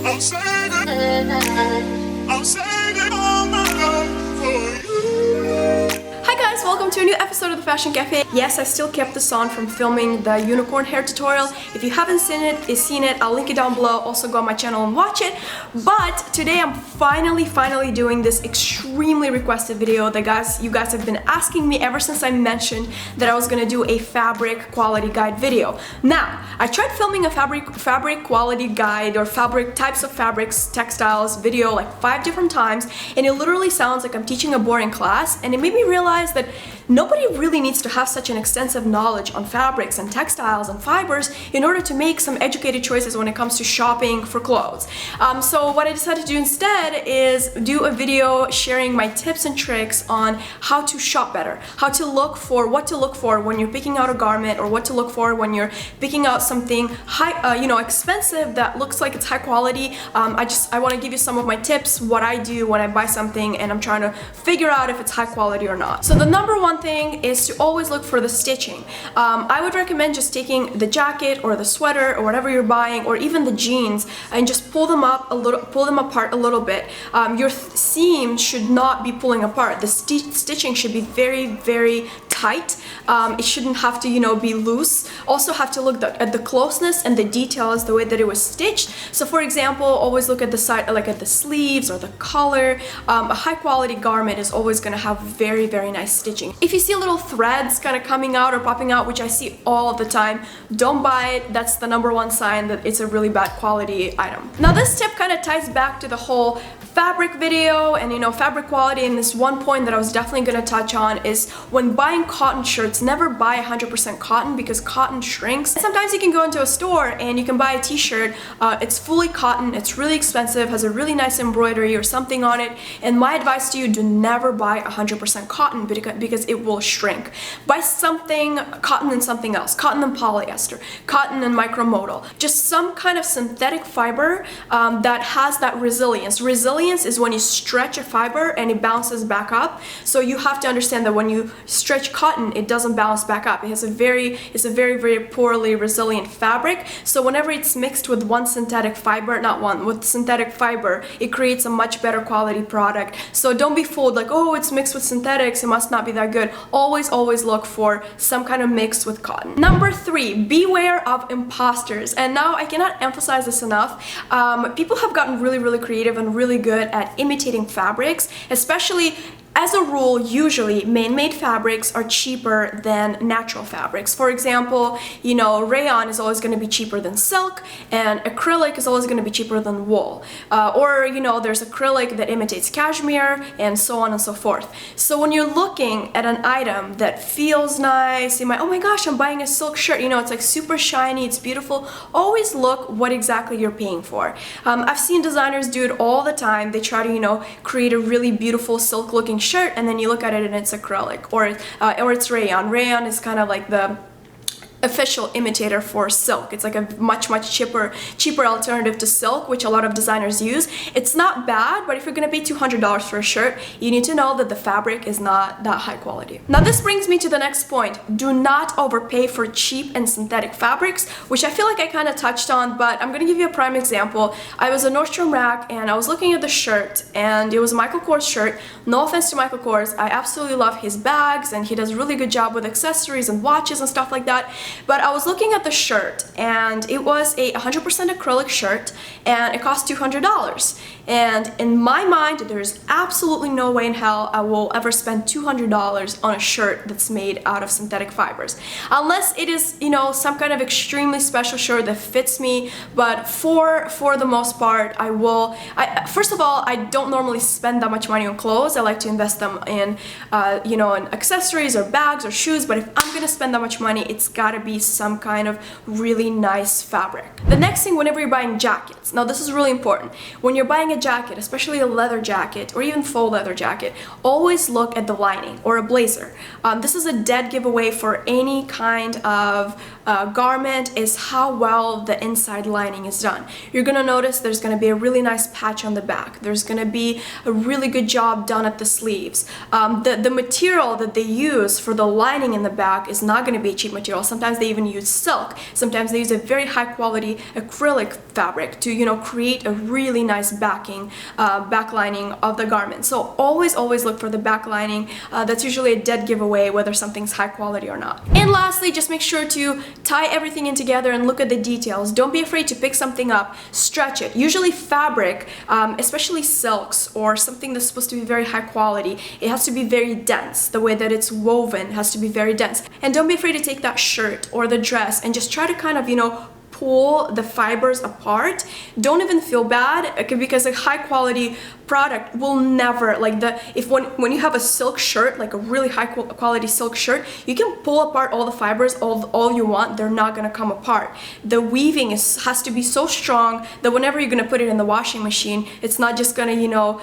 I'll save it. I'll save it all my life for you. Hi guys, welcome to a new episode of the Fashion Cafe. Yes, I still kept this on from filming the unicorn hair tutorial. If you haven't seen it, I'll link it down below. Also go on my channel and watch it. But today I'm finally doing this extremely requested video that you guys have been asking me ever since I mentioned that I was gonna do a fabric quality guide video. Now, I tried filming a fabric quality guide or fabric types of fabrics, textiles video like 5 different times, and it literally sounds like I'm teaching a boring class, and it made me realize that nobody really needs to have such an extensive knowledge on fabrics and textiles and fibers in order to make some educated choices when it comes to shopping for clothes. So what I decided to do instead is do a video sharing my tips and tricks on how to shop better, what to look for when you're picking out a garment, or what to look for when you're picking out something expensive that looks like it's high quality. I want to give you some of my tips, what I do when I buy something and I'm trying to figure out if it's high quality or not. So the number one thing is to always look for the stitching. I would recommend just taking the jacket or the sweater or whatever you're buying, or even the jeans, and just pull them apart a little bit. Your seam should not be pulling apart. The stitching should be very tight. It shouldn't have to, be loose. Also have to look at the closeness and the details, the way that it was stitched. So for example, always look at the side, like at the sleeves or the collar. A high quality garment is always going to have very nice stitching. If you see little threads kind of coming out or popping out, which I see all the time, don't buy it. That's the number one sign that it's a really bad quality item. Now this tip kind of ties back to the whole fabric video and fabric quality, and this one point that I was definitely going to touch on is when buying cotton shirts, never buy 100% cotton because cotton shrinks. Sometimes you can go into a store and you can buy a t-shirt, it's fully cotton, it's really expensive, has a really nice embroidery or something on it, and my advice to you, do never buy 100% cotton because it will shrink. Buy something cotton and something else, cotton and polyester, cotton and micromodal, just some kind of synthetic fiber that has that resilience. Resilience is when you stretch a fiber and it bounces back up. So you have to understand that when you stretch cotton, it doesn't bounce back up. It's a very poorly resilient fabric. So whenever it's mixed with synthetic fiber, it creates a much better quality product. So don't be fooled like, oh, it's mixed with synthetics, it must not be that good. Always look for some kind of mix with cotton. Number 3, beware of imposters. And now I cannot emphasize this enough. People have gotten really creative and really good at imitating fabrics, especially as a rule. Usually man-made fabrics are cheaper than natural fabrics. For example, rayon is always going to be cheaper than silk, and acrylic is always going to be cheaper than wool. Or there's acrylic that imitates cashmere, and so on and so forth. So when you're looking at an item that feels nice, you might, oh my gosh, I'm buying a silk shirt, it's like super shiny, it's beautiful. Always look what exactly you're paying for. I've seen designers do it all the time. They try to, create a really beautiful silk looking shirt, and then you look at it and it's acrylic, or it's rayon. Rayon is kind of like the official imitator for silk. It's like a much cheaper alternative to silk, which a lot of designers use. It's not bad, but if you're gonna pay $200 for a shirt, you need to know that the fabric is not that high quality. Now this brings me to the next point. Do not overpay for cheap and synthetic fabrics, which I feel like I kind of touched on, but I'm gonna give you a prime example. I was at Nordstrom Rack and I was looking at the shirt, and it was a Michael Kors shirt. No offense to Michael Kors, I absolutely love his bags and he does a really good job with accessories and watches and stuff like that. But I was looking at the shirt, and it was a 100% acrylic shirt, and it cost $200. And in my mind, there's absolutely no way in hell I will ever spend $200 on a shirt that's made out of synthetic fibers. Unless it is, some kind of extremely special shirt that fits me. But for the most part, first of all, I don't normally spend that much money on clothes. I like to invest them in, in accessories or bags or shoes. But if I'm gonna spend that much money, it's gotta be some kind of really nice fabric. The next thing, whenever you're buying jackets, now this is really important. When you're buying a jacket, especially a leather jacket or even faux leather jacket, always look at the lining, or a blazer. This is a dead giveaway for any kind of garment is how well the inside lining is done. You're gonna notice there's gonna be a really nice patch on the back. There's gonna be a really good job done at the sleeves. The material that they use for the lining in the back is not gonna be cheap material. Sometimes they even use silk. Sometimes they use a very high quality acrylic fabric to, you know, create a really nice back lining of the garment. So always look for the back lining. That's usually a dead giveaway whether something's high quality or not. And lastly, just make sure to tie everything in together and look at the details. Don't be afraid to pick something up, stretch it. Usually fabric, especially silks or something that's supposed to be very high quality, it has to be very dense. The way that it's woven has to be very dense. And don't be afraid to take that shirt or the dress and just try to kind of, you know, pull the fibers apart. Don't even feel bad, because a high quality product will never, like, when you have a silk shirt, like a really high quality silk shirt, you can pull apart all the fibers all you want, they're not gonna come apart. The weaving has to be so strong that whenever you're gonna put it in the washing machine, it's not just gonna, you know,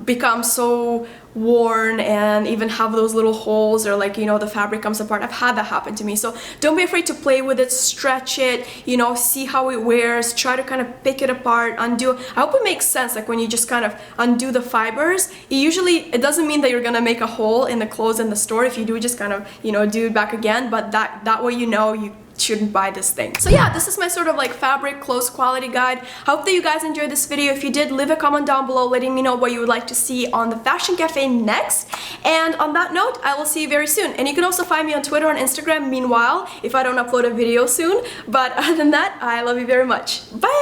become so worn and even have those little holes, or like, you know, the fabric comes apart. I've had that happen to me. So don't be afraid to play with it, stretch it, you know, see how it wears, try to kind of pick it apart, undo. I hope it makes sense. Like when you just kind of undo the fibers, it doesn't mean that you're gonna make a hole in the clothes in the store. If you do, just kind of, you know, do it back again, but that way, you know, you shouldn't buy this thing. So yeah, this is my sort of like fabric clothes quality guide. Hope that you guys enjoyed this video. If you did, leave a comment down below letting me know what you would like to see on the Fashion Cafe next. And on that note, I will see you very soon. And you can also find me on Twitter and Instagram meanwhile, if I don't upload a video soon. But other than that, I love you very much. Bye!